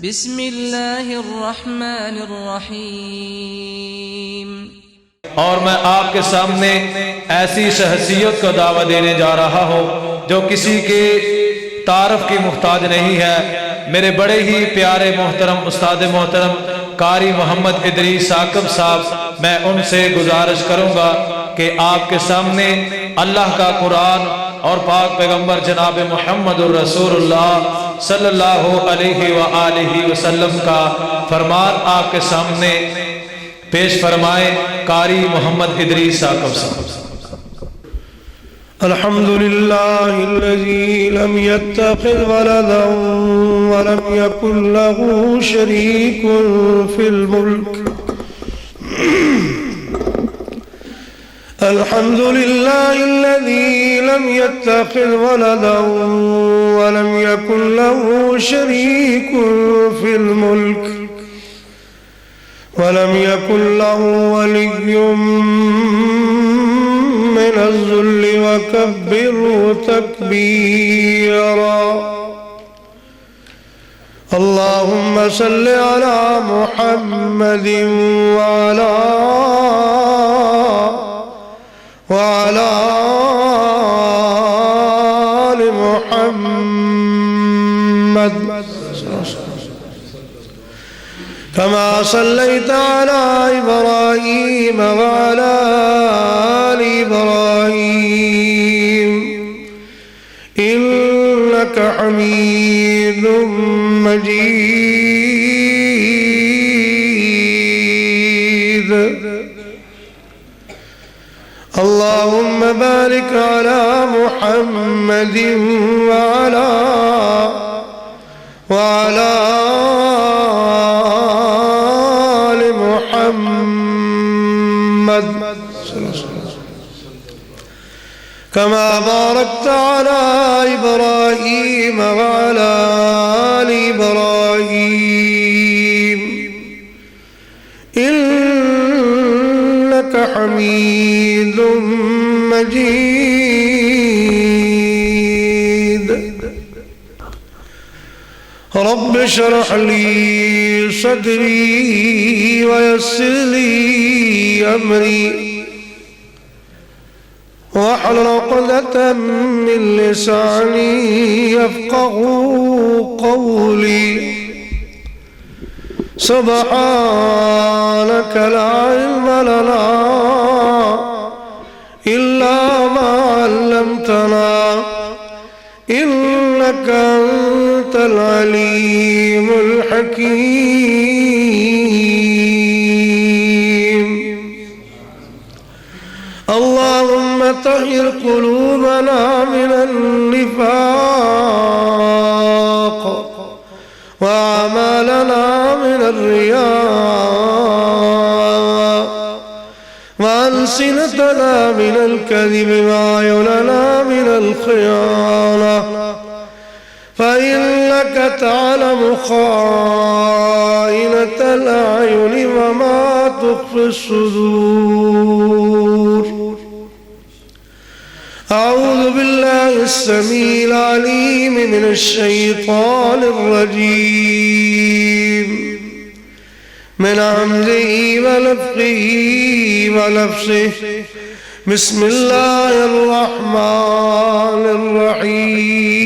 بسم اللہ الرحمن الرحیم۔ اور میں آپ کے سامنے ایسی شخصیت کو دعویٰ دینے جا رہا ہوں جو کسی کے تعارف کی محتاج نہیں ہے، میرے بڑے ہی پیارے محترم استاد محترم قاری محمد ادریس ثاقب صاحب، میں ان سے گزارش کروں گا کہ آپ کے سامنے اللہ کا قرآن اور پاک پیغمبر جناب محمد رسول اللہ صلی اللہ علیہ وآلہ وسلم کا فرمان آپ کے سامنے پیش فرمائے قاری محمد ادریس ثاقب صاحب۔ الحمدللہ الذی لم يتخذ ولدا ولم يكن له شریک فی الملک۔ الحمد لله الذي لم يتخذ ولدا ولم يكن له شريك في الملك ولم يكن له ولي من الذل وكبره تكبيرا۔ اللهم صل على محمد وعلى آل محمد كما صليت على إبراهيم وعلى آل إبراهيم إنك حميد مجيد۔ اللهم بارك على محمد وعلى آل محمد كما باركت على إبراهيم وعلى آل إبراهيم إنك حميد مجيد۔ رب اشرح لي صدري ويسر لي أمري واحلل عقدة من لساني يفقهوا قولي۔ سبحانك لا علم لنا إلا ما علمتنا إنك أنت العليم الحكيم۔ اللهم طهر قلوبنا من النفاق وأعمالنا من الرياء وألسنتنا من الكذب وأعيننا من الخيانة فإنك تعلم خائنة الأعين وما تخفي الصدور۔ أعوذ بالله السميع العليم من الشيطان الرجيم من همزه ونفخه ونفسه۔ بسم الله الرحمن الرحيم۔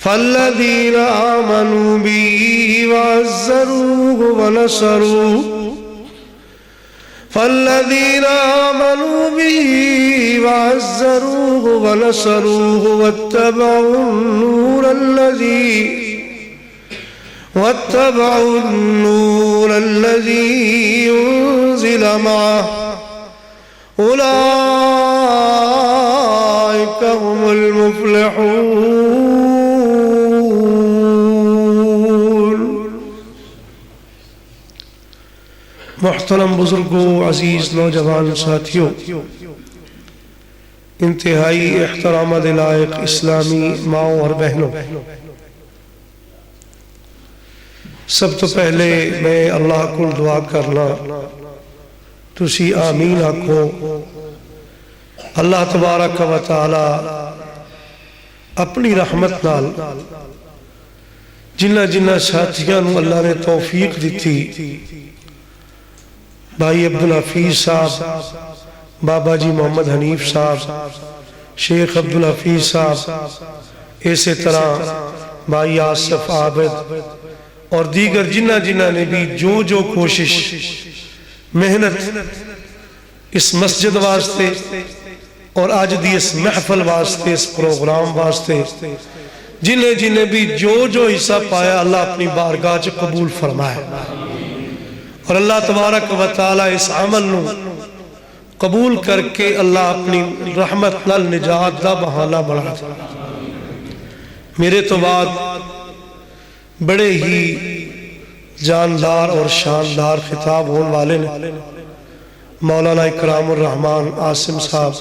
فالذين آمنوا به وعزروه ونصروه فالذين آمنوا به وعزروه ونصروه واتبعوا النور الذي أنزل معه أولئك هم المفلحون۔ محترم بزرگوں، عزیز نوجوان ساتھیوں، انتہائی احترامات لائق اسلامی ماؤں اور بہنوں، سب تو پہلے میں اللہ کو دعا کرنا تسی آمین آکھو۔ اللہ تبارک و تعالی اپنی رحمت نال جنہ جنہ ساتھیاں نو اللہ نے توفیق دیتی، بھائی عبدالحفیظ صاحب، بابا جی محمد حنیف صاحب، شیخ عبدالحفیظ صاحب، اسی طرح بھائی آصف عابد اور دیگر جنہ جنہ نے بھی جو کوشش محنت اس مسجد واسطے اور آج دی اس محفل واسطے، اس پروگرام واسطے جنہیں بھی جو حصہ پایا، اللہ اپنی بارگاہ چ قبول فرمائے، اور اللہ تبارک و تعالی اس عمل نو قبول کر کے اللہ اپنی رحمت نال نجات دا بہانہ بنا دے۔ میرے تو بعد بڑے ہی جاندار اور شاندار خطاب ہونے والے نے مولانا اکرام الرحمن عاصم صاحب،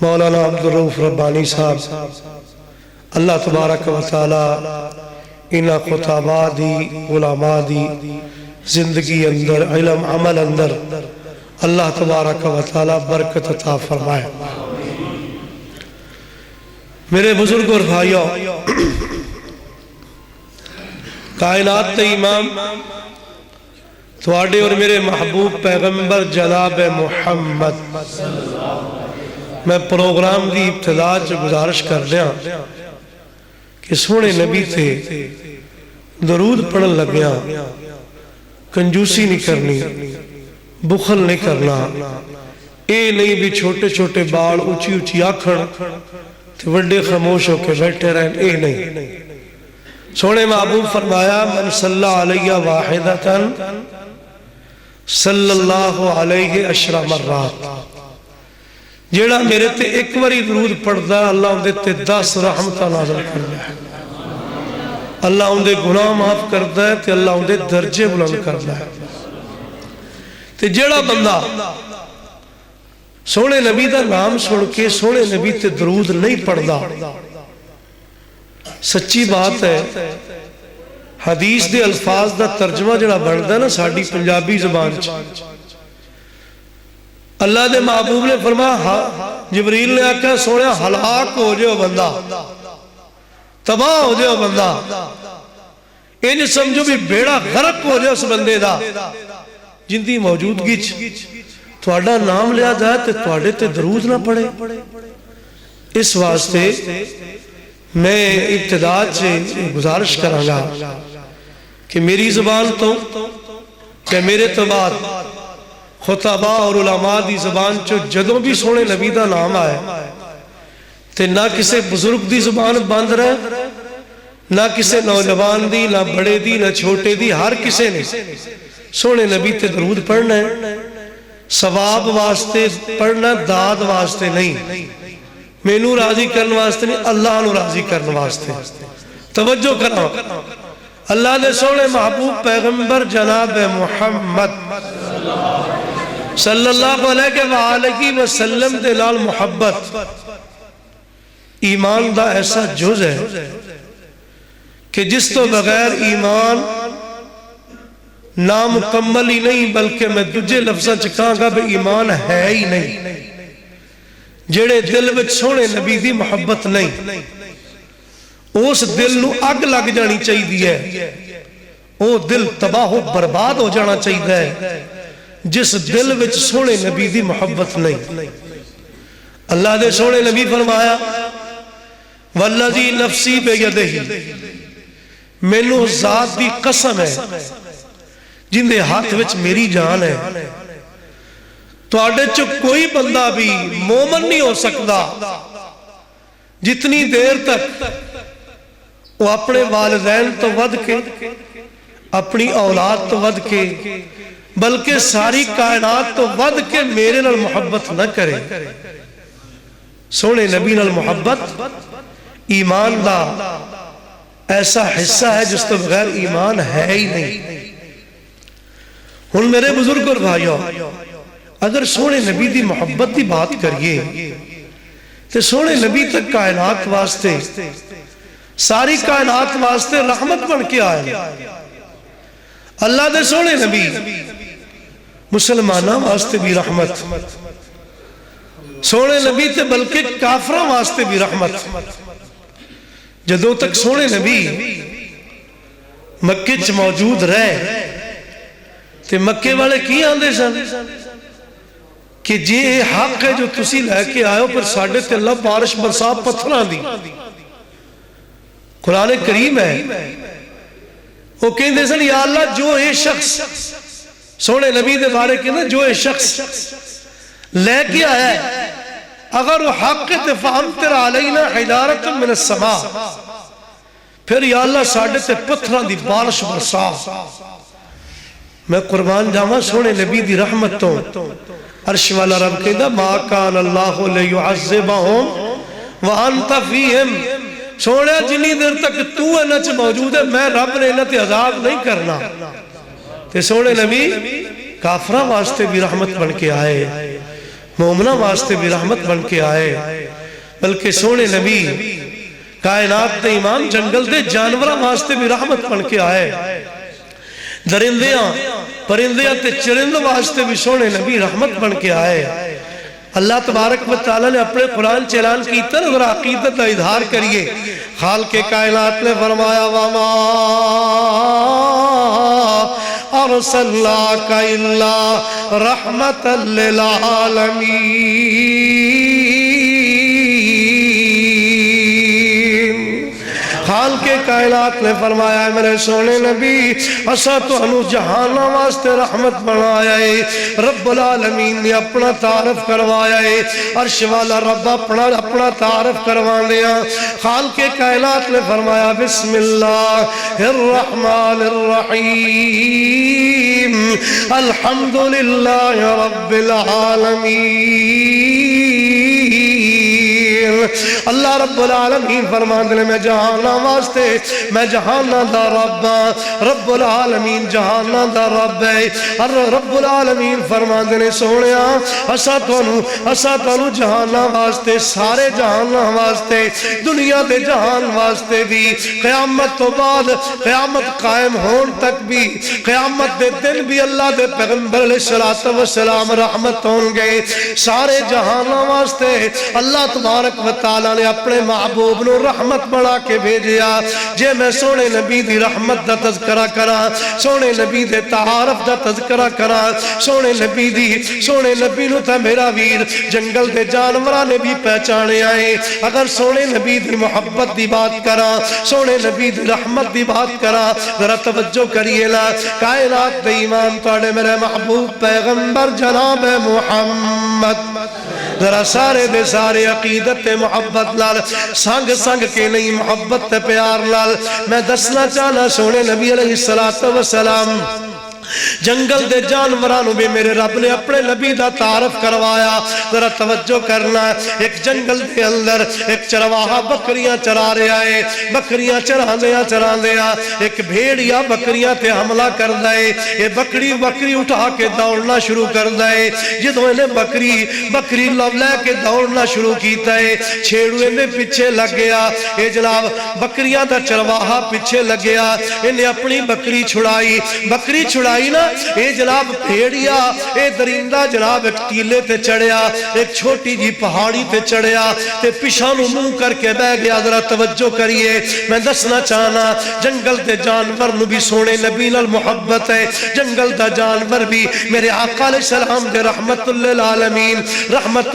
مولانا عبدالرؤف ربانی صاحب، اللہ تبارک و تعالی انہا خطابات دی، علماء دی زندگی اندر، علم عمل اندر اللہ تبارک و تعالی برکت عطا فرمائے۔ میرے بزرگ اور بھائیوں، کائنات تے امام تواڈے اور میرے محبوب پیغمبر جناب محمد، میں پروگرام دی ابتدا چ گزارش کر دیا کہ سونے نبی تھے درود پڑھن لگیا، کنجوسی نہیں کرنی، بخل نہیں کرنا، اے نہیں بھی چھوٹے چھوٹے بال اچھی اچھی آکھن تے وڈے خاموش ہو کے بیٹھے رہن، اے نہیں۔ سونے محبوب فرمایا من صلی علیہ واحدتاً صلی اللہ علیہ عشر مرات، جیڑا میرے تے ایک واری درود پڑھدا اللہ اندے تے 10 رحمتہ نازل کردا ہے، اللہ اندے گناہ معاف کردا ہے تے اللہ اندے درجے بلند کردا ہے۔ تے جیڑا بندہ سونے نبی دا نام سن کے سونے نبی تے درود نہیں پڑھدا، سچی بات ہے حدیث دے الفاظ دا ترجمہ جڑا بندا ہے نا ساڈی پنجابی زبان چ، اللہ دے محبوب نے فرمایا، جبریل نے آکھا سونے ہلاک ہو جاؤ بندہ، تباہ ہو جاؤ بندہ، انج سمجھو بھی بیڑا غرق ہو جاؤ اس بندے دا جن دی موجودگی تھوڑا نام لیا جائے تے تھوڑے تے درود نہ پڑے۔ اس واسطے میں ابتدا سے گزارش کروں گا کہ میری زبان تو کہ میرے تو بعد خطبہ اور علماء دی زبان چو جدوں بھی سونے نبی دا نام آئے تے نہ کسے بزرگ دی زبان بند رہے، نہ کسے نوجوان دی، نہ بڑے دی، نہ چھوٹے دی، ہر کسے نے سونے نبی تے درود پڑھنا ہے، ثواب واسطے پڑھنا، داد واسطے نہیں، مینوں راضی کرنے واسطے نہیں، اللہ نو راضی کرنے واسطے۔ توجہ کرو، اللہ نے سونے محبوب پیغمبر جناب محمد صلی اللہ علیہ وآلہ وسلم دے نال محبت ایمان دا ایسا جز ہے کہ جس تو بغیر ایمان نامکمل ہی نہیں، بلکہ میں دجے لفظاں چکاں گا بے ایمان ہے ہی نہیں۔ جڑے دل وچ سونے نبی دی محبت نہیں، اس دل نو اگ لگ جانی چاہیے ہے، وہ دل تباہ و برباد ہو جانا چاہیے ہے جس دل وچ سونے نبی دی محبت نہیں۔ اللہ دے سونے نبی فرمایا والذی نفسی بیدہ، مینوں ذات دی قسم ہے جن دے ہاتھ وچ میری جان ہے، تو آڈے چو کوئی بندہ بھی مومن نہیں ہو سکتا جتنی دیر تک وہ اپنے والدین تو ود کے، اپنی اولاد تو ود کے، بلکہ ساری کائنات تو ود کے میرے نال محبت نہ کرے۔ سونے نبی نال محبت ایمان دا ایسا حصہ ہے جس تو بغیر ایمان ہے ہی نہیں۔ ہن میرے بزرگ اور بھائیوں، اگر سونے نبی دی محبت دی بات کریے تو سونے نبی تک کائنات واسطے، ساری کائنات واسطے رحمت بن کے آئے۔ اللہ دے سونے نبی مسلمانہ واسطے بھی رحمت، سونے نبی تے بلکہ کافرہ واسطے بھی رحمت، جدوں تک سونے نبی مکے چ موجود رہے تے مکے والے کی آندے سن کہ جی حق ہے جو تسی لے کے آئے ہو پر ساڑھے تے اللہ بارش برسا پتھران دی. قرآن کریم ہے وہ کہندے سن یا اللہ جو اے شخص سونے نبی دے بارے کہندے جو اے شخص لے کے آیا ہے اگر وہ حق تے فامطر علینا حجارۃ من السماء پھر یا اللہ ساڑھے تے پتھران دی بارش برسا. میں قربان جاواں سونے نبی دی رحمت تو عرش والا رب کہندا ما کان اللہ لیعذبہم وانت فیہم. سونے جنی دیر تک تو انچ موجود ہے میں رب نے انت عذاب نہیں کرنا. تے سونے نبی کافرہ واسطے بھی رحمت بن کے آئے مومنہ واسطے بھی رحمت بن کے آئے بلکہ سونے نبی کائنات دے امام جنگل دے جانورہ واسطے بھی رحمت بن کے آئے درندیاں پرندیاں تے چرند واسطے بھی سونے نبی رحمت بن کے آئے. اللہ تبارک و تعالیٰ نے اپنے قرآن چلان کی طرح عقیدت کا اظہار کریے. خالق کائنات نے فرمایا وَمَا أَرْسَلْنَاكَ إِلَّا رَحْمَةً لِلْعَالَمِينَ. خالق کائنات نے فرمایا ہے میرے سونے نبی اسا تو انو جہانہ واسطے رحمت بنایا ہے. رب العالمین نے اپنا تعارف کروایا ہے. عرش والا رب اپنا تعارف کروان دیا. خالق کائنات نے فرمایا بسم اللہ الرحمن الرحیم الحمدللہ رب العالمین. اللہ رب العالمین فرمان دلے میں جہانہ واسطے میں جہانہ دا رب رب العالمین جہانہ دا رب ہے. رب العالمین فرمان دلے سونیا اسا تونو جہانہ واسطے سارے جہانہ واسطے دنیا دے جہان واسطے بھی قیامت تو بعد قیامت قائم ہون تک بھی قیامت دے دن بھی اللہ دے پیغمبر علیہ السلام رحمت ہون گے سارے جہانہ واسطے. اللہ تبارک و تعالیٰ نے اپنے محبوب نو رحمت بڑھا کے بھیجیا. جے میں سونے نبی دی رحمت دا تذکرہ کرا سونے نبی دے تعارف دا تذکرہ کرا سونے نبی نو تھا میرا ویر جنگل دے جانورہ نے بھی پہچانے آئے. اگر سونے نبی دی محبت دی بات کرا سونے نبی دی رحمت دی بات کرا ذرا توجہ کریے لا. کائنات دے امام توڑے میرے محبوب پیغمبر جناب محمد ذرا سارے دے سارے عقیدت محبت لال سنگ کے نہیں محبت پیار لال میں دسنا چاہنا سونے نبی علیہ السلام جنگل دے جانورانوں بھی میرے رب نے اپنے نبی دا تعارف کروایا. ذرا توجہ کرنا ایک جنگل دے اندر ایک چرواہا بکریاں چرا رہے آئے بکریاں چران دیا ایک بھیڑیا بکریاں تے حملہ کر دائے. یہ بکری اٹھا کے دوڑنا شروع کر دائے. جدوں انہیں بکری لو لے کے دوڑنا شروع کیتا ہے چھیڑو انہیں پیچھے لگ گیا. یہ جناب بکریاں دا چرواہا پیچھے لگ گیا. انہیں اپنی بکری چھڑائی نا اے جناب بھیڑیا اے درندہ جناب ایک ٹیلے تے چڑھیا ایک چھوٹی جی پہاڑی تے چڑھیا تے پیشانو منہ کر کے بہ گیا. ذرا توجہ کریے میں دسنا چاہنا جنگل دے جانور نو بھی سونے نبی نال محبت ہے. جنگل دا جانور بھی میرے آقا علیہ السلام دے رحمت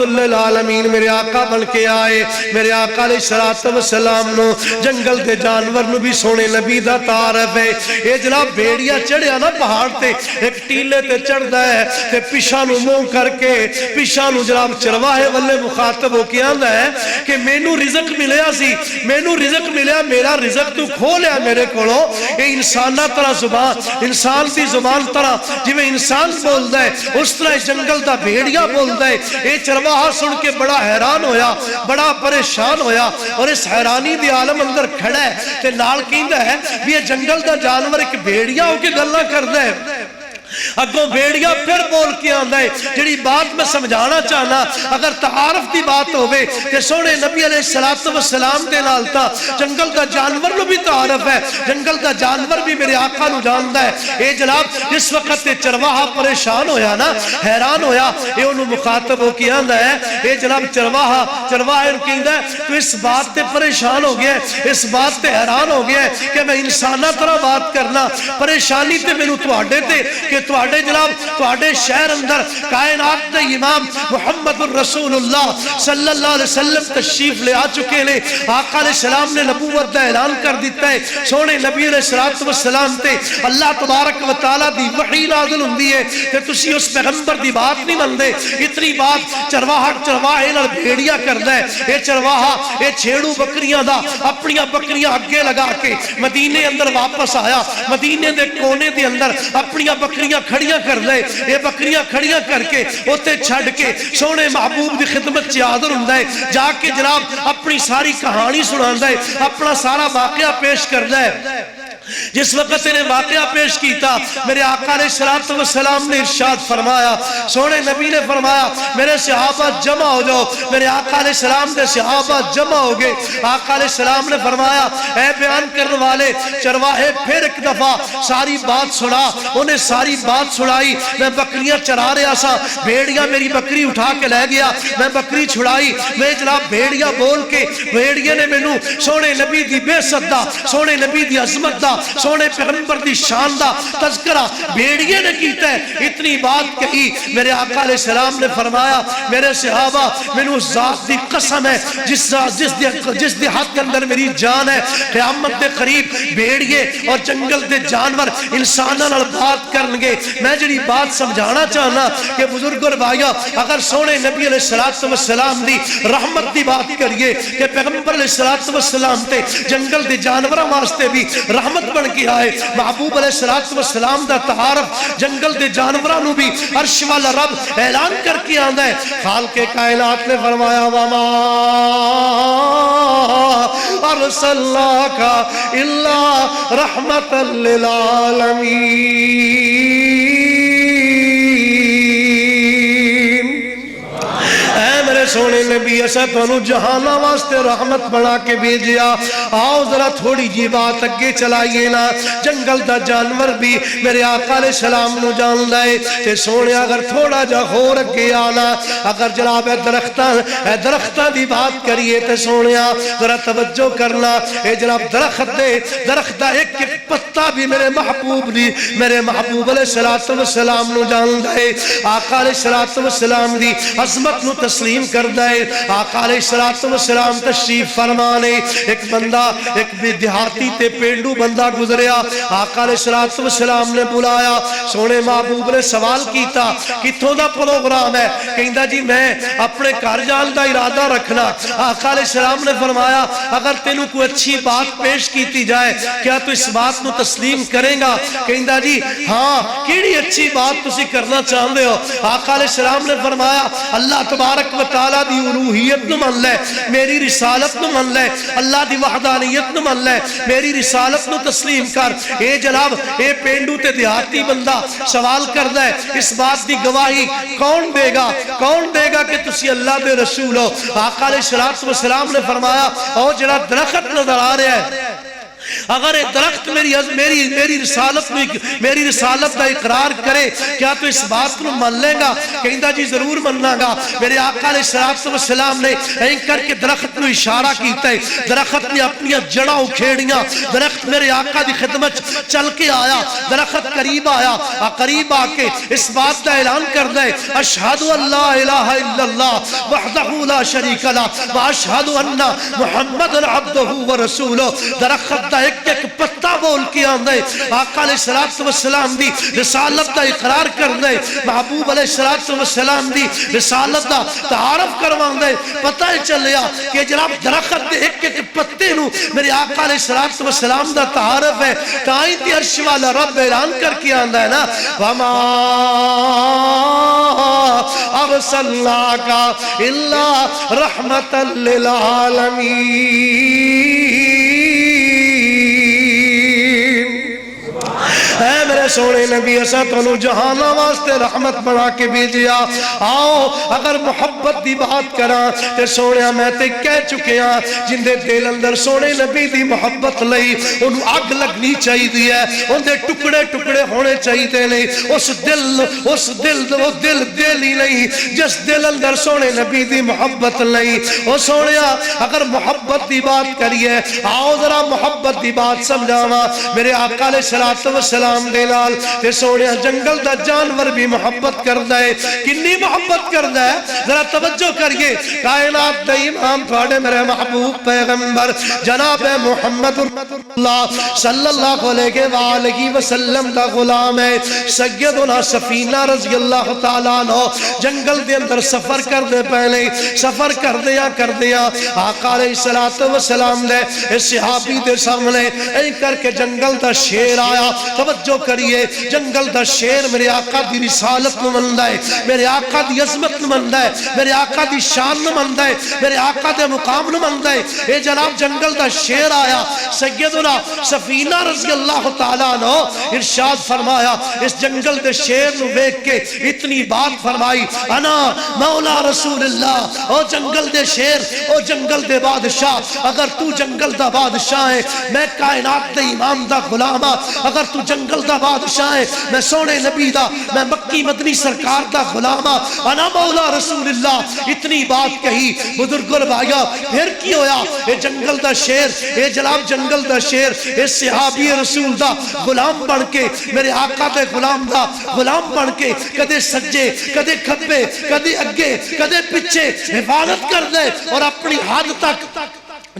للعالمین میرے آقا بن کے آئے. میرے آقا علیہ السلام نو جنگل دے جانور نو بھی سونے نبی دا تعارف ہے. اے جناب بھیڑیا چڑھیا نا پہاڑ تے ایک ٹیلے تے چڑھ دا ہے تے پیشانو منہ کر کے پیشانو جناب چرواہے والے مخاطب ہو کے آندہ ہے کہ مینو رزق ملیا میرا رزق تو کھو لیا میرے کولو. اے انسانہ طرح زبان انسان دی زبان طرح جی میں انسان بول دا ہے اس طرح جنگل دا بھیڑیا بول دا ہے. اے چرواہا سن کے بڑا حیران ہویا بڑا پریشان ہویا اور اس حیرانی دی عالم اندر کھڑا ہے تے نال کہندا ہے بھی یہ جنگل دا جانور ایک بھیڑیا ہو کے گلہ کر دا ہے. اگوں بھیڑیا پھر بول کے آندا ہے جڑی بات میں سمجھانا چاہنا اگر تعارف دی بات ہوئے کہ سونے نبی علیہ السلام دے نال تا جنگل دا جانور نو بھی تعارف ہے، جنگل دا جانور بھی میرے آقا نو جاندا ہے۔ اے جناب جس وقت چرواہا پریشان ہویا نا، حیران ہویا، اے انہوں مخاطب ہو کے آندا ہے اے جناب چرواہا کہندا ہے تو اس بات تے پریشان ہو گیا ہے، اس بات تے حیران ہو گیا ہے کہ میں انسانہ طرح بات کرنا، پریشانی تے میں تواڈے تے کہ تواڈے جناب تواڈے شہر اندر کائنات دے امام محمد رسول اللہ صلی اللہ علیہ وسلم تشریف لے آ چکے نے، آقا علیہ السلام نے نبوت دا اعلان کر دیتا ہے، سونے نبی علیہ السلام تے اللہ تبارک و تعالی دی وحی نازل ہوندی ہے کہ تسی اس پیغمبر دی بات نہیں مندے۔ اتنی بات چرواہے نال بھیڑیا کردا ہے، اے چرواہا اے چھیڑو بکریاں دا اپنی بکریاں اگے لگا کے مدینے اندر واپس آیا، مدینے دے کونے دے اندر اپنی بکریاں کھڑیاں کر لے، یہ بکریاں کھڑیاں کر کے اوتے چھڑ کے سونے محبوب دی خدمت چ حاضر ہوندا ہے، جا کے جناب اپنی ساری کہانی سناندا ہے، اپنا سارا واقعہ پیش کردا ہے۔ جس وقت انہیں واقعہ پیش کیتا میرے آقا علیہ السلام نے ارشاد فرمایا، سونے نبی نے فرمایا میرے صحابہ جمع ہو جاؤ، میرے آقا علیہ السلام نے صحابہ جمع ہو گئے، آقا علیہ السلام نے فرمایا اے بیان کرنے والے چرواہے پھر ایک دفعہ ساری بات سنا، انہیں ساری بات سنائی، میں بکریاں چرا رہا سا، بھیڑیا میری بکری اٹھا کے لے گیا، میں بکری چھڑائی، میں جناب بھیڑیا بول کے بھیڑیا نے مینوں سونے نبی دی بے صدا، سونے نبی دی عظمت دا، سونے پیغمبر دی شان دا تذکرہ بھیڑیے نے کیتا ہے۔ اتنی بات کہی میرے آقا علیہ السلام نے فرمایا میرے صحابہ مینوں ذات دی قسم ہے جس دی حق اندر میری جان ہے، قیامت دے قریب بھیڑیے اور جنگل دے جانور انساناں نال بات کرنگے۔ میں جڑی بات سمجھانا چاہنا کہ بزرگ اور بھائیو اگر سونے نبی علیہ السلام دی رحمت دی بات کریے کہ پیغمبر علیہ السلام تے جنگل دے جانوراں واسطے بھی رحمت بن کے آئے، محبوب علیہ السلام دا تعارف جنگل دے جانورانو بھی عرش والا رب اعلان کر کے آندا ہے۔ خالق کائنات نے فرمایا وما ارسلناک الا رحمت للعالمین، سونے نبی ایسا تو جہانہ واسطے رحمت بنا کے بھیجیا، آؤ ذرا تھوڑی جی بات اگے چلائیے نا، جنگل دا جانور بھی میرے آقا علیہ السلام نو جان لائے تے سونے اگر تھوڑا جا خور اگے آنا، اگر جناب درختہ دی بات کریے تے سونے ذرا توجہ کرنا، اے جناب درختہ ایک پتہ بھی میرے محبوب علیہ السلام نو جان لائے، آقا علیہ السلام دی عظمت نو تسلیم کردہ ہے۔ آقا علیہ السلام تشریف فرمانے ایک بندہ ایک دیہاتی تے پینڈو بندہ گزریا، آقا علیہ السلام نے بلایا، سونے محبوب نے سوال کیتا کتھوں دا پروگرام ہے، کہندا جی میں اپنے گھر جان دا ارادہ رکھنا۔ آقا علیہ السلام نے فرمایا اگر تینوں کوئی اچھی بات پیش کیتی جائے کیا تو اس بات نو تسلیم کریں گا؟ کہندا جی ہاں کیڑی اچھی بات تسی کرنا چاہندے ہو؟ آقا علیہ السلام نے فرمایا اللہ تبارک و تعالیٰ دی الوہیت نو من لے، میری رسالت نو من لے، اللہ دی وحدانیت نو من لے، میری رسالت نو تسلیم کر۔ اے جناب اے پینڈو تے دیہاتی بندہ سوال کردہ ہے اس بات دی گواہی کون دے گا کہ تسی اللہ دے رسول ہو؟ آقا علیہ السلام نے فرمایا او جڑا درخت نظر آ رہا ہے اگر ایک درخت میری رسالت کا اقرار کرے کیا تو اس بات کو مان لے گا؟ کہندہ جی ضرور مننا گا۔ میرے آقا علیہ السلام نے این کر کے درخت کو اشارہ کیتا ہے، درخت نے اپنی جڑاں اکھیڑیاں، درخت میرے آقا دی خدمت چل کے آیا، درخت قریب آیا، قریب آ کے اس بات کا اعلان کر دے اشہد ان لا الہ الا اللہ وحدہ لا شریک لہ واشہد ان محمد عبدہ ورسولہ۔ درخت دا ایک پتہ بول کے آندے آقا علیہ السلام دی رسالت دا اقرار کر دے، محبوب علیہ السلام دی رسالت دا تعارف کروان دے۔ پتہ چلیا کہ جناب درخت دے ایک پتے نو میرے آقا علیہ السلام دا تعارف ہے، تائیں تی عرش والا رب اعلان کر کے آندہ ہے نا وما ارسلناک الا رحمت للعالمین۔ اے میرے میرے سونے نبی اسا تانوں جہاناں واسطے رحمت بنا کے بھیجیا. آؤ اگر محبت دی بات کراں تے سونیا میں تے کہہ چکیا جن دے دل اندر سونے نبی دی محبت لئی انہوں اگ لگنی چاہی دی ہے, ان دے ٹکڑے ٹکڑے ہونے چاہی دے نہیں. اس دل وہ دل ہی نہیں جس دل اندر سونے نبی دی محبت نہیں. وہ سونیا اگر محبت دی بات کریے آؤ ذرا محبت دی بات سمجھاواں. میرے آقا علیہ السلام دے نال تے سونیا جنگل دا جانور بھی محبت کردا ہے. کنی محبت کردا ہے ذرا توجہ کریے. کائنات دا امام تھوڑے میرے محبوب پیغمبر جناب محمد صلی اللہ علیہ وآلہ وسلم دا غلام ہے. سیدنا سفینہ رضی اللہ تعالیٰ عنہ جنگل دے اندر سفر کر دے پہلے سفر کر دیا آقا علیہ السلام دے اس صحابی دے سامنے این کر کے جنگل دا شیر آیا. توجہ کریے جنگل دا شیر میرے آقا دی رسالت نمندہ ہے, میرے آقا دی عظمت نمندہ ہے, میرے آقا دی شان نمندہ ہے, میرے آقا دے مقام نمندہ ہے. اے جناب جنگل دا شیر آیا. سیدنا سفینہ رضی اللہ تعالیٰ عنہ ارشاد فرمایا اس جنگل دے شیر نو دیکھ کے اتنی بات فرمائی انا مولا رسول اللہ. او جنگل دے شیر, او جنگل دے بادشاہ, اگر تو جنگل دا بادشاہ ہے میں کائنات دے امام دا غلام ہاں. اگر تو جنگل دا بادشاہ ہے میں سونے نبی دا, میں مکی مدنی سرکار دا غلام ہاں. انا مولا رسول اللہ. اتنی بات کہی بزرگوں بھائیو پھر کی ہویا اے جنگل دا شیر, اے جناب جنگل دا شیر اے صحابی رسول دا غلام بن کے میرے آقا دے غلام دا غلام بن کے کدے سجے کدے کھبے کدے اگے کدے پچھے حفاظت کر دے اور اپنی حد تک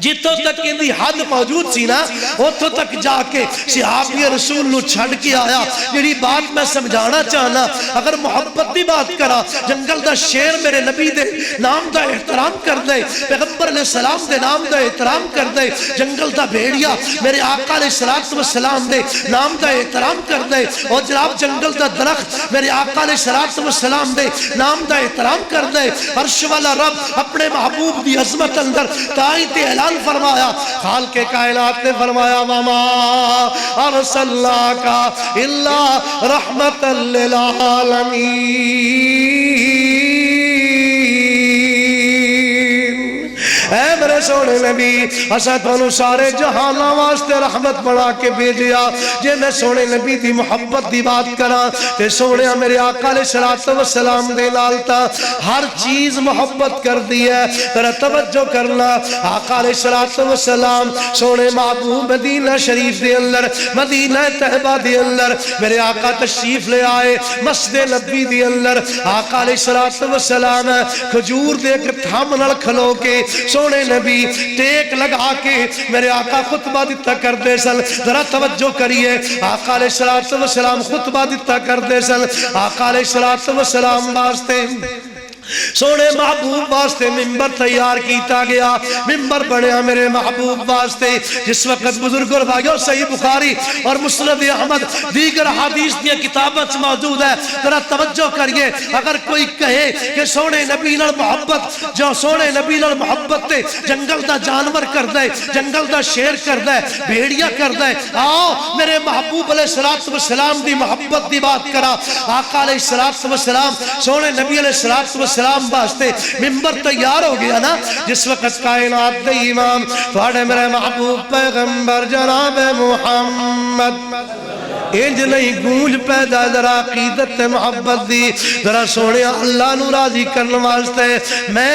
جتوں تک اندھی حد موجود سی نا اتوں تک جا کے صحابی رسول نو چھڑ کے آیا. جڑی بات میں سمجھانا چاہنا اگر محبت دی بات کرا جنگل دا شیر میرے نبی دے نام دا احترام کر دے, پیغمبر علیہ السلام دے نام دا احترام کر دے. جنگل دا بھیڑیا میرے آقا علیہ السلام دے نام دا احترام کر دے. اور جناب جنگل دا درخت میرے آقا علیہ السلام دے نام دا احترام کر دے. عرش والا رب اپنے محبوب دی عظمت اندر تائیں تے اعلان فرمایا. خالق کائنات نے فرمایا وما ارسلناک الا رحمتا للعالمین. اے میرے سونے نبی اسا تانوں سارے جہاناں واسطے رحمت بنا کے بھیجیا. جے میں سونے نبی دی محبت دی بات کراں تے سونیا میرے آقا علیہ السلام دے نال تا ہر چیز محبت کر دی ہے. ذرا توجہ کرنا آقا علیہ السلام سونے محبوب مدینہ شریف دے اندر مدینہ طیبہ دے اندر میرے آقا تشریف لے آئے. مسجد نبی دے اندر آقا علیہ السلام کھجور دے کے تھام نال کھلو کے سونے نبی ٹیک لگا کے میرے آقا خطبہ دیتا کر دے سن. ذرا توجہ کریے آقا علیہ السلام خطبہ دیتا کر دے سن. آقا علیہ السلام واسطے سونے محبوب واسطے ممبر تیار کیتا گیا. ممبر بڑھیا میرے محبوب واسطے. جس وقت بزرگ اور بھائیوں صحیح بخاری اور مسند احمد دیگر حدیث دیا کتابت موجود ہے. ذرا توجہ کریے اگر کوئی کہے کہ سونے نبی نال محبت جو سونے نبی نال محبت تے جنگل دا جانور کر دے, جنگل دا شیر کر دے, بھیڑیا کر دے. آؤ میرے محبوب علیہ السلام دی محبت دی بات کرا. آقا علیہ السلام سونے نبی علیہ السلام واسطے ممبر تیار ہو گیا نا. جس وقت کائنات دے امام تھوڑے میرے محبوب پیغمبر جناب محمد انج نہیں گونج پیدا ذرا عقیدت محبت دی. ذرا سونے اللہ نو راضی کرنے واسطے میں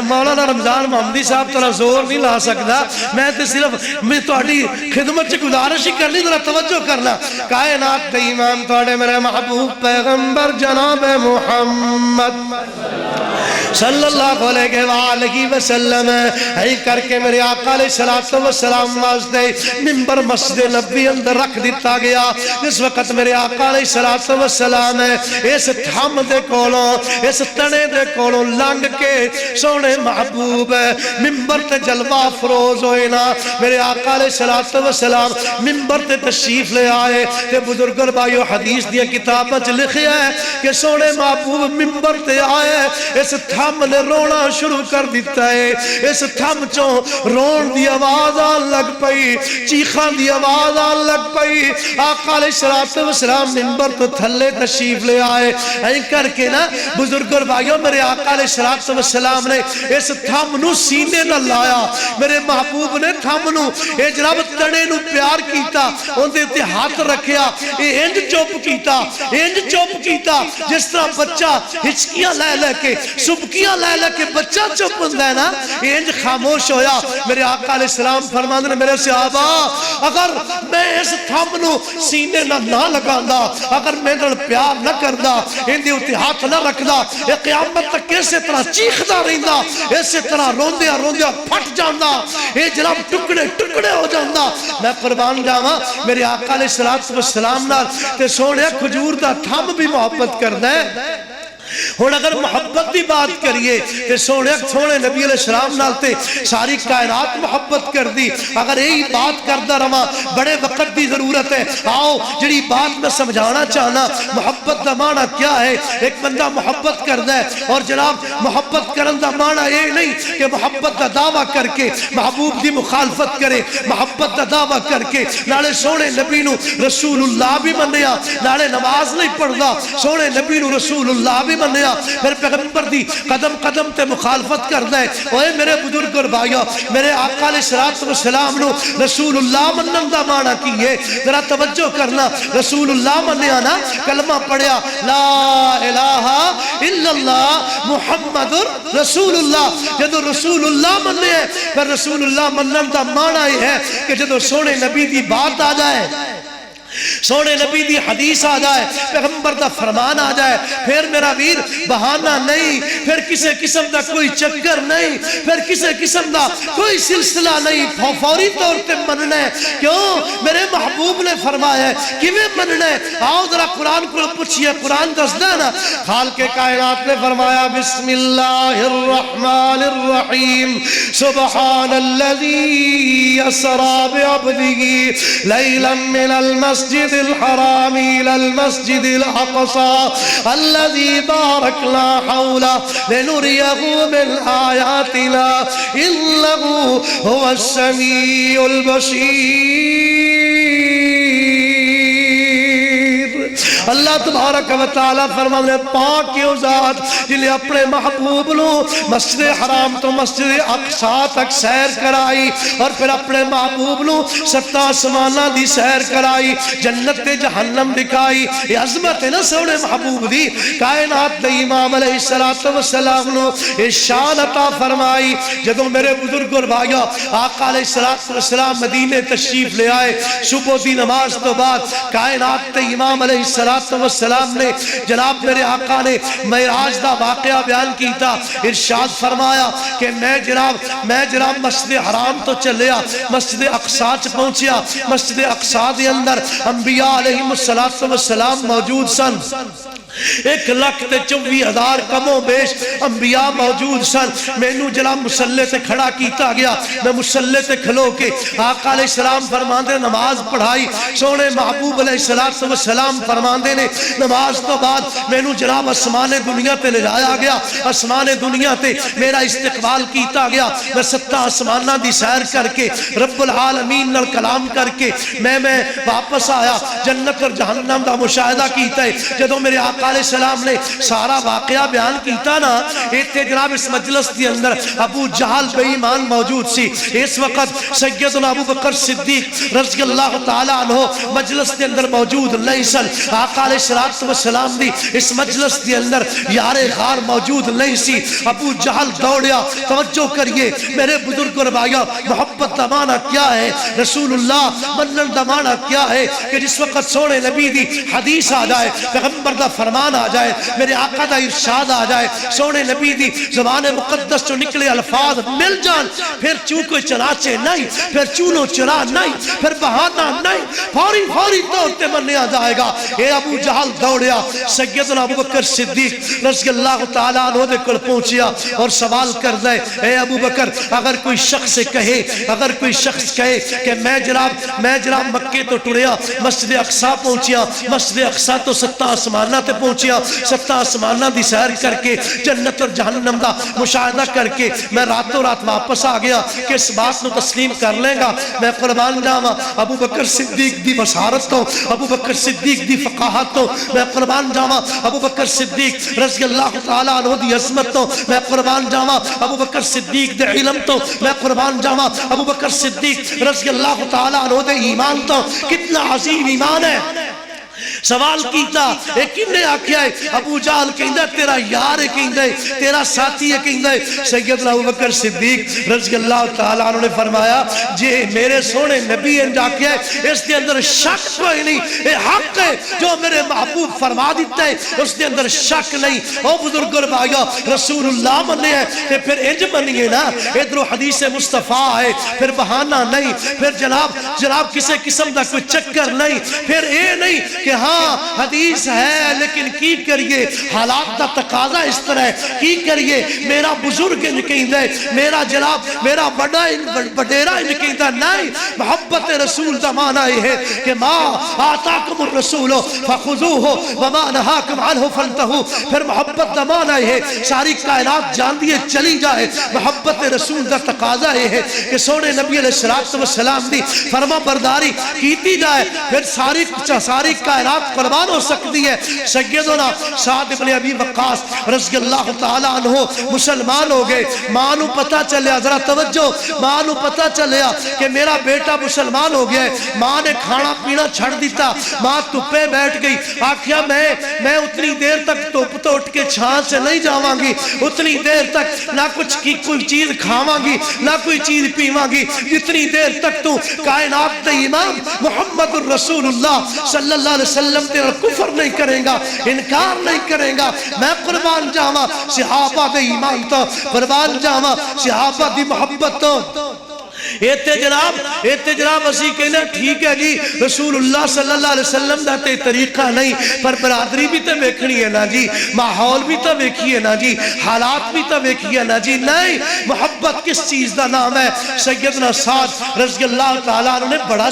مولانا رمضان محمدی صاحب ترا زور نہیں لا سکتا. میں تے صرف میں تہاڈی خدمت چ گزارش ہی کرنی. ذرا توجہ کرنا کائنات دے امام تھوڑے میرے محبوب پیغمبر جناب محمد صلی اللہ علیہ وآلہ وسلم اے کر کے میرے آقا علیہ السلام واسطے ممبر مسجد نبی اندر رکھ دیتا گیا. جس وقت میرے آقا علیہ السلام اس تھم دے کولوں اس تنے دے کولوں لنگ کے سونے محبوب ممبر تے جلوہ فروز ہوئے نا. میرے آقا علیہ السلام ممبر تے تشریف لے آئے. تے بزرگوں بھائیو حدیث دیا کتابت لکھیا ہے کہ سونے محبوب ممبر تے آئے. اس تھم تھم نے رونا شروع کر دیتا ہے. اس تھم چوں رون دی آواز آن لگ پئی, چیخان دی آواز آن لگ پئی. آقا علیہ السلام منبر تو تھلے تشریف لے آئے. این کر کے نا بزرگ اور بھائیوں, میرے آقا علیہ السلام نے اس تھم نو سینے نہ لایا. میرے محبوب نے تھم نو اے جناب تڑے نو پیار کیتا, ان دے تے ہاتھ رکھیا, اے انج چپ کیتا, انج چپ کیتا جس طرح بچہ ہچکیاں لے لے کے, سبکیاں لے لے کے بچہ چپ ہوندا ہے نا, اے انج خاموش ہویا. میرے آقا علیہ السلام فرماندے نے میرے صحابہ, اگر میں اس تھم نو سینے نہ لگاندا, اگر میں نال پیار نہ کردا, ان دے اوتے ہاتھ نہ رکھدا, اے قیامت تک اسی طرح چیخدا رہندا, اسی طرح روندیا روندیا پھٹ جاندا, اے جناب ٹکڑے ٹکڑے ہو جاندا. میں قربان جاواں میرے آقا علیہ السلام نال تے سونے کھجور دا تھم بھی محبت کردا ہے. ہن اگر محبت دی بات کریے تے سونے نبی علیہ السلام نال تے ساری کائنات محبت کر دی. اگر یہی بات کردا رہواں, بڑے وقت دی ضرورت ہے. آؤ جڑی بات میں سمجھانا چاہنا, محبت دا معنی کیا ہے. ایک بندہ محبت کردا ہے اور جناب محبت کرن دا معنی یہ نہیں کہ محبت دا دعویٰ کر کے محبوب دی مخالفت کرے, محبت دا دعویٰ کر کے نالے سونے نبی نو رسول اللہ بھی منیا, نالے نماز نہیں پڑھدا, سونے نبی نو رسول اللہ بھی منیا, پھر پیغمبر دی قدم قدم تے مخالفت کردا ہے. اوے میرے بزرگ اور بھائیو, میرے آقا علیہ السلام نو رسول اللہ منن دا معنی کی ہے, ذرا توجہ کرنا. رسول اللہ منیا نا, کلمہ پڑھیا لا الہ الا اللہ محمد رسول اللہ. جدو رسول اللہ مننے ہیں, پھر رسول اللہ منن دا معنی یہ ہے کہ جدو سونے نبی دی بات آ جائے, سونے نبی دی حدیث آ جائے, پیغمبر دا فرمان آ جائے, پھر میرا ویر بہانہ نہیں, پھر کسی قسم دا کوئی چکر نہیں, پھر کسی قسم دا کوئی سلسلہ نہیں, فوری طور تے مننا ہے. کیوں؟ میرے محبوب نے فرمایا ہے. کیویں مننا ہے؟ آؤ ذرا قرآن کو پوچھئے, قرآن دسدا ہے نا. خالق کائنات نے فرمایا بسم اللہ الرحمن الرحیم, سبحان الذی اسری بعبدہ لیلا من المسجد الحرام إلى المسجد الأقصى الذي باركنا حوله لنريه من آياتنا إنه هو السميع البصير. اللہ تبارک و تعالی فرمانے پاک کیوں ذات جنہیں اپنے محبوب نو مسجد حرام تو مسجد اقصی تک سیر کرائی, اور پھر اپنے محبوب نو 7 آسماناں دی سیر کرائی, جنت تے جہنم دکھائی. یہ عظمت ہے نا سونے محبوب دی. کائنات دے امام علیہ السلام نو شان عطا فرمائی. جدوں میرے بزرگ اور بھائیو آقا علیہ السلام مدینے تشریف لے آئے, صبح دی نماز تو بعد کائنات تے امام علیہ السلام نے جناب میرے آقا نے معراج دا واقعہ بیان کیتا. ارشاد فرمایا کہ میں جناب مسجد حرام تو چلیا, مسجد اقصی چ پہنچیا. مسجد اقصی دے اندر انبیاء علیہم السلام موجود سن. 1,24,000 کم و بیش انبیاء موجود سن. مینوں جناب مسلح تے کھڑا کیتا گیا, میں مسلح تے کھلو کے آقا علیہ السلام فرماندے نماز پڑھائی. سونے محبوب علیہ السلام فرماندے نے نماز تو بعد مینوں جناب اسمان دنیا تے لے جایا گیا. اسمان دنیا تے میرا استقبال کیتا گیا. میں 7 آسماناں دی سیر کر کے رب العالمین نال کلام کر کے میں واپس آیا. جنت اور جہنم دا مشاہدہ کیتا ہے. جدوں میرے آقا علیہ السلام نے سارا واقعہ بیان کیتا نا, ایتھے جناب اس مجلس دی اندر ابو جہل بے ایمان موجود سی. اس وقت سیدنا ابو بکر صدیق رضی اللہ تعالی عنہ مجلس دے اندر موجود نہیں سن. آقا علیہ السلام دی اس مجلس دے اندر یار غار موجود نہیں سی. ابو جہل دوڑیا. توجہ کریے میرے بزرگ اور بھائیو, محبت دا معنی کیا ہے, رسول اللہ منن دا معنی کیا ہے کہ جس وقت سونے نبی دی حدیث آ جائے, پیغمبر دا فرمان آ جائے, میرے آقا دا ارشاد آ جائے, سونے نبی دی زبان مقدس جو نکلے الفاظ مل جان, پھر چونکہ چنانچہ نہیں, پھر چونو چرا نہیں, پھر بہانہ نہیں, فوری طور تے منیا جائے گا. اے ابو جہل دوڑیا. سیدنا ابو بکر صدیق رضی اللہ تعالیٰ عنہ دے کل پہنچیا اور سوال کر دے, اے ابو بکر اگر کوئی شخص کہے کہ میں جناب مکے تو ٹریا, مسجد اقصی پہنچیا, مسجد اقصی تو 7 آسمانہ تے پہنچیا، 7 آسمانہ دی سیر کر کے جنت اور جہنم دا مشاہدہ کر کے میں راتوں رات واپس آ گیا کہ اس بات نو تسلیم کر لے گا میں قربان جاواں ابو بکر صدیق دی بصارت تو، ابو بکر صدیق دی فقاہت تو میں قربان جاواں، ابو بکر صدیق رضی اللہ تعالیٰ عنہ دی عظمت تو میں قربان جاواں، ابو بکر صدیق دے علم تو میں قربان جاواں، ابو بکر صدیق رضی اللہ تعالیٰ عنہ دے ایمان تو، کتنا عظیم ایمان ہے۔ سوال کیتا ایک نے آکھیا ہے ابو جہل کہندا تیرا یار ہے کہندا ہے تیرا ساتھی ہے کہندا ہے، سیدنا ابو بکر صدیق رضی اللہ تعالیٰ عنہ نے فرمایا جے میرے سونے نبی انج آکھیا ہے اس دے اندر شک کوئی نہیں، اے حق ہے جو میرے محبوب فرما دیتا ہے اس دے اندر شک نہیں۔ او بزرگ اور بھائیو رسول اللہ منے ہے تے پھر انج منیے نا، ادھر حدیث مصطفیٰ ہے پھر بہانہ نہیں، پھر جناب کسی قسم دا کوئی چکر نہیں، پھر اے نہیں کہ ہاں حدیث ہے لیکن کی کریے حالات دا تقاضا اس طرح ہے، کی کریے میرا بزرگ انج کہندا ہے، میرا جناب میرا بڑیرا انج کہندا نہیں۔ محبت رسول دا معنی یہ ہے کہ ما آتاکم الرسول فخذوہ وما نہاکم عنہ فانتہوا، پھر محبت دا معنی یہ ہے ساری کائنات جان دیے چلی جائے۔ محبت رسول دا تقاضا یہ ہے کہ سونے نبی علیہ السلام دی فرما برداری کیتی جائے، پھر ساری کائنات قربان ہو سکتی ہے۔ سیدنا سعد بن ابی وقاص رضی اللہ تعالیٰ عنہ مسلمان ہو گئے، ماں نو پتہ چلیا، ذرا توجہ، ماں نو پتہ چلیا کہ میرا بیٹا مسلمان ہو گیا ہے، ماں نے کھانا پینا چھڑ دیتا، ماں تپے بیٹھ گئی، آکھیا میں اتنی دیر تک توپ تو اٹھ کے چھان سے نہیں جاواں گی، اتنی دیر تک نہ کوئی چیز کھاواں گی نہ کوئی چیز پیواں گی جتنی دیر تک تو کائنات دے امام محمد الرسول اللہ صلی اللہ علیہ وسلم تیرا کفر نہیں کرے گا، انکار نہیں کرے گا۔ میں قربان جاواں صحابہ دے ایمان تو، قربان جاواں صحابہ دی محبت تو۔ ایتے جناب اسی کہنا ٹھیک ہے جی رسول اللہ صلی اللہ علیہ وسلم دا تے طریقہ نہیں، پر برادری بھی تے ویکھنی ہے نا جی، ماحول بھی تے ویکھیے نا جی، حالات بھی تے ویکھیے نا جی۔ نہیں، محبت کس چیز دا نام ہے؟ سیدنا سعد رضی اللہ تعالیٰ عنہ نے بڑا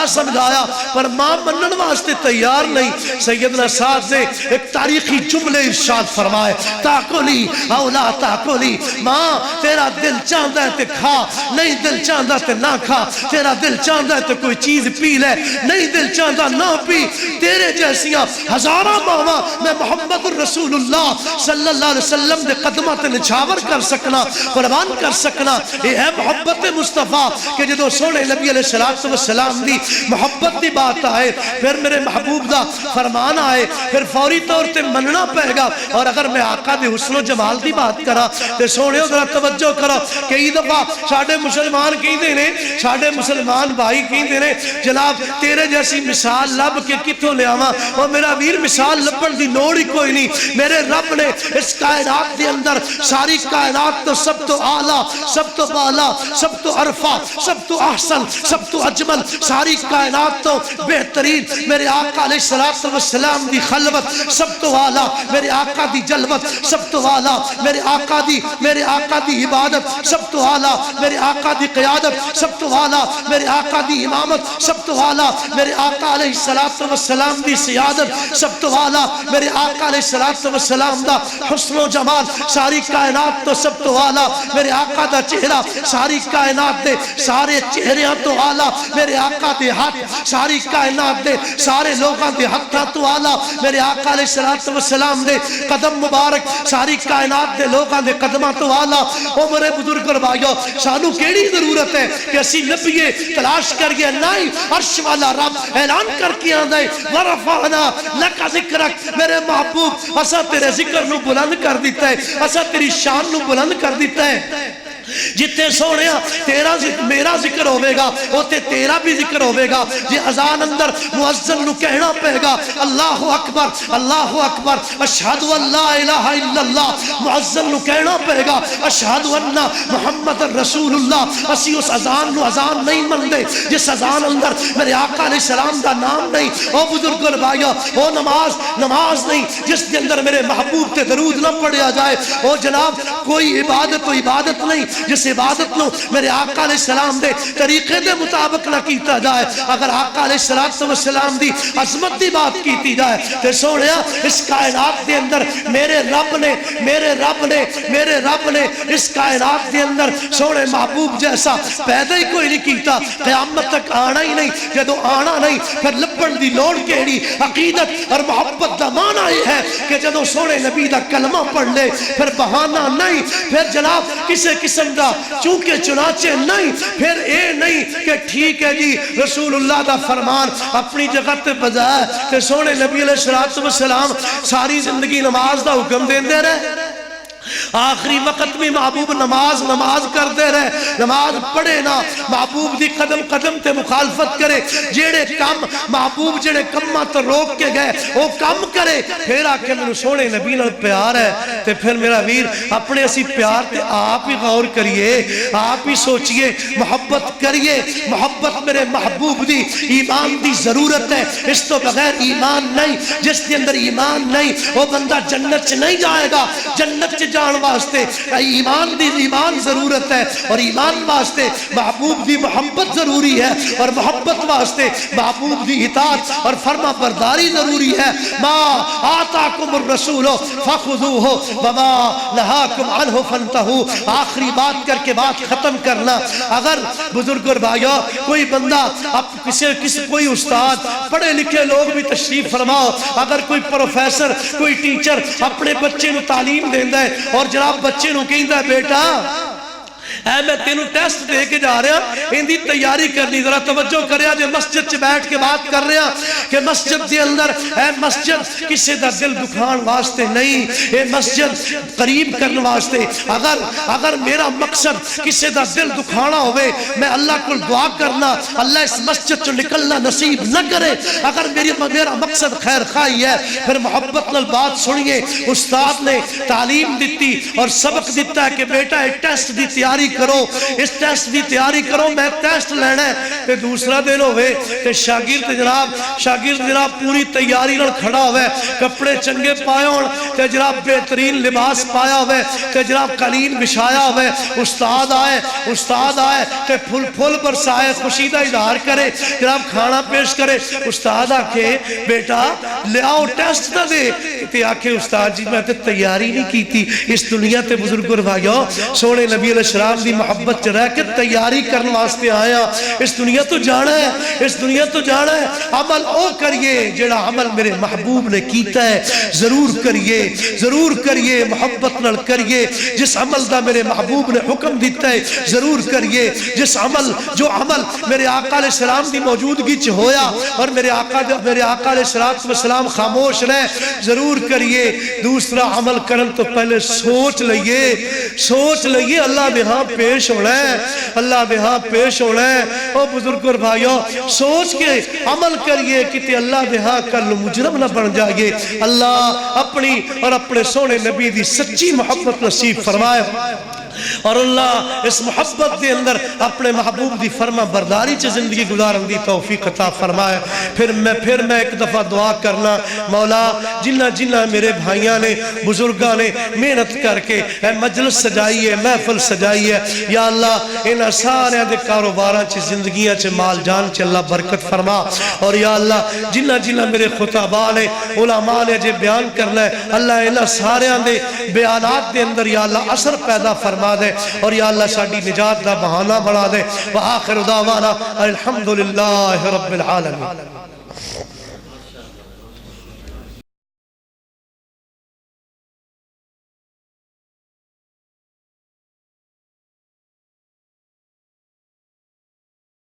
سمجھایا پر ماں منن واسطے تیار نہیں۔ سیدنا سعد نے ایک تاریخی جملے ارشاد فرمائے، تاکلی اولا تاکلی، ماں تیرا دل چاہتا ہے تے کھا، نہیں دل چاہتا تے نہ کھا، تیرا دل چاہتا ہے تو کوئی چیز پی لے، نہیں دل چاہتا نہ پی۔ تیرے جیسیاں ہزارہ ماما میں محمد الرسول اللہ صلی اللہ علیہ وسلم دے قدمہ تے نچھاور کر سکنا، قربان کر سکنا۔ یہ ہے محبت مصطفیٰ کہ جدو سونے نبی علیہ السلام دی محبت دی بات آئے، پھر میرے محبوب دا فرمان آئے، پھر فوری طور تے مننا پہے گا۔ اور اگر میں آقا دے حسن و جمال دی بات کرا تے سونے ذرا توجہ کرا، کئی دفعہ ساڑھے مسلمان کہندے نے، ساڑھے مسلمان بھائی کہندے نے جناب تیرے جیسی مثال لب کے کتوں لے آواں، اور میرا ویر مثال لبن دی لوڑ ہی کوئی نہیں۔ میرے رب نے اس کائنات دے اندر ساری کائنات تو سب تو اعلیٰ، سب تو بالا، سب تو عرفہ، سب تو احسن، سب تو اجمل، ساری کائنات تو بہترین میرے آقا علیہ السلام دی خلوت سب تو اعلیٰ، میرے آقا دی جلوت سب تو اعلیٰ، میرے آقا دی عبادت سب تو اعلیٰ، میرے آقا دی قیادت سب تو اعلیٰ، میرے آقا دی امامت سب تو اعلیٰ، میرے آقا علیہ السلام دی سیادت سب تو اعلیٰ، میرے آقا علیہ السلام دا حسن و جمال ساری کائنات تو سب تو اعلیٰ، میرے آقا دا چہرہ ساری کائنات دے سارے چہریاں تو اعلیٰ، میرے آقا دے ہاتھ ساری کائنات دے سارے لوگاں دے ہتھاں تو اعلیٰ، میرے آقا علیہ السلام دے قدم مبارک ساری کائنات دے لوگاں دے قدماں تو اعلیٰ۔ او میرے بزرگ اور بھائیو سانو کیڑی ضرورت ہے کہ اسی لبیے تلاش کریے؟ نہیں، عرش والا رب اعلان کر کے آندہ ہے ورفعنا لک ذکرک، میرے محبوب اسا تیرے ذکر نو بلند کر دیتا ہے، اسا تیری شان نو بلند کر دیتا ہے۔ جتے سونے تیرا میرا ذکر ہوئے گا ہوتے تیرا بھی ذکر ہوئے گا۔ جی اذان اندر مؤذن نو کہنا پہے گا اللہ اکبر اللہ اکبر اشہد ان لا الہ الا اللہ، مؤذن نو کہنا پہے گا اشہد ان محمد رسول اللہ۔ اسی اس اذان نو اذان نہیں من دے جس اذان اندر میرے آقا علیہ السلام دا نام نہیں۔ او بزرگ اور بھائیو او نماز نہیں جس کے اندر میرے محبوب تے درود نہ پڑھیا جائے۔ او جناب کوئی عبادت نہیں جس عبادت نو میرے آقا علیہ السلام دے طریقے دے مطابق نہ کیتا جائے، اگر آقا علیہ السلام دی عظمت دی بات کیتی جائے تے سونیا اس کائنات دے اندر میرے رب نے اس کائنات دے اندر سونے محبوب جیسا پیدا ہی کوئی نہیں کیتا، قیامت تک آنا ہی نہیں، جدو آنا نہیں پھر لبن دی لوڑ کیڑی، عقیدت اور محبت دا معنی یہ ہے کہ جدو سونے نبی دا کلمہ پڑھ لے پھر بہانہ نہیں، پھر جناب کسے قسم دا چونکہ چنانچہ نہیں، پھر اے نہیں کہ ٹھیک ہے جی رسول اللہ دا فرمان اپنی جگہ تے بجائے کہ سونے نبی علیہ السلام ساری زندگی نماز دا حکم دیندے رہے، آخری وقت میں محبوب نماز کرتے رہے، نماز پڑھے نا، محبوب دی قدم قدم تے مخالفت کرے، جیڑے کم محبوب جیڑے کمہ تو روک کے گئے وہ کم کرے، پھر آکے میں سونے نبی نال پیار ہے تے پھر میرا ویر اپنے اسی پیار تے آپ ہی غور کریے، آپ ہی سوچئے، محبت کریے، محبت میرے محبوب دی ایمان دی ضرورت ہے، اس تو بغیر ایمان نہیں، جس کے اندر ایمان نہیں وہ بندہ جنت سے نہیں جائے گا، جنت سے جان واسطے ایمان ضرورت ہے، اور ایمان واسطے محبوب دی محبت ضروری ہے، اور محبت واسطے محبوب دی اطاعت اور فرما برداری ضروری ہے۔ ما آتاکم الرسول فخذوہ وما نہاکم عنہ فانتہوا، آخری بات کر کے بات ختم کرنا، اگر بزرگ اور بھائیو کوئی بندہ کوئی استاد پڑھے لکھے لوگ بھی تشریف فرماؤ، اگر کوئی پروفیسر کوئی ٹیچر اپنے بچے نو تعلیم دیندہ ہے اور جناب بچے نو کہندہ ہے بیٹا اے میں تینوں ٹیسٹ دے کے جا رہا ان دی تیاری کرنی، ذرا توجہ کریا جے مسجد چ بیٹھ کے بات کر رہا کہ مسجد دے اندر اے مسجد کسے دا دل دکھان واسطے نہیں، اے مسجد قریب کرنے واسطے، اگر میرا مقصد کسے دا دل دکھانا ہوئے میں اللہ کو دعا کرنا اللہ اس مسجد چ نکلنا نصیب نہ کرے، اگر میرا مقصد خیر خواہی ہے پھر محبت نال بات سنیے، استاد نے تعلیم دیتی اور سبق دیتا ہے کہ بیٹا ایک ٹیسٹ دی تیاری کرو، اس ٹیسٹ دی تیاری کرو، میں ٹیسٹ لینا ہے، تے دوسرا دن ہوئے تے شاگرد جناب پوری تیاری نال کھڑا ہوئے، کپڑے چنگے پائے ہون تے جناب بہترین لباس پایا ہوئے تے جناب قالین بچھایا ہوئے، استاد آئے تے پھول برسائے، خوشی دا اظہار کرے، جناب کھانا پیش کرے، استاد آکھے بیٹا لے آؤ ٹیسٹ نہ دے، تے آکھے استاد جی میں تے تیاری نہیں کی تھی، اس دنیا تے بزرگ اور بھائیو سونے نبی علیہ السلام دی محبت رہ کے تیاری کرنے واسطے آیا، اس دنیا تو جانا ہے، عمل او کریے جڑا عمل میرے محبوب نے کیتا ہے، ضرور کریے محبت نال کریے، جس عمل دا میرے محبوب نے حکم دیتا ہے ضرور کریے، جو عمل میرے آقا علیہ السلام دی موجودگی چ ہویا اور میرے آقا علیہ السلام خاموش رہے ضرور کریے، دوسرا عمل کرن تو پہلے سوچ لئیے اللہ دے ہاں پیش ہونا ہے، او بزرگ اور بھائیو سوچ کے عمل کریے کتے اللہ دے ہاں کل مجرم نہ بن جائیے، اللہ اپنی اور اپنے سونے نبی دی سچی محبت نصیب فرمائے، اور اللہ اس محبت دے اندر اپنے محبوب دی فرما برداری چ زندگی گزارن دی توفیق عطا فرمائے۔ پھر میں ایک دفعہ دعا کرنا مولا جنہ میرے بھائیاں نے بزرگاں نے محنت کر کے اے مجلس سجائی ہے محفل سجائی ہے، یا اللہ انہاں سارے دے کاروباراں چ زندگیاں چ مال جان چ اللہ برکت فرما، اور یا اللہ جنہ میرے خطباء نے علماء نے جے بیان کرنا ہے اللہ انہاں سارے دے بیانات دے اندر یا اللہ اثر پیدا فرما دے، اور یا اللہ ساڑی نجات دا بہانہ بڑھا دے، وآخر دعوانا الحمدللہ رب العالمین۔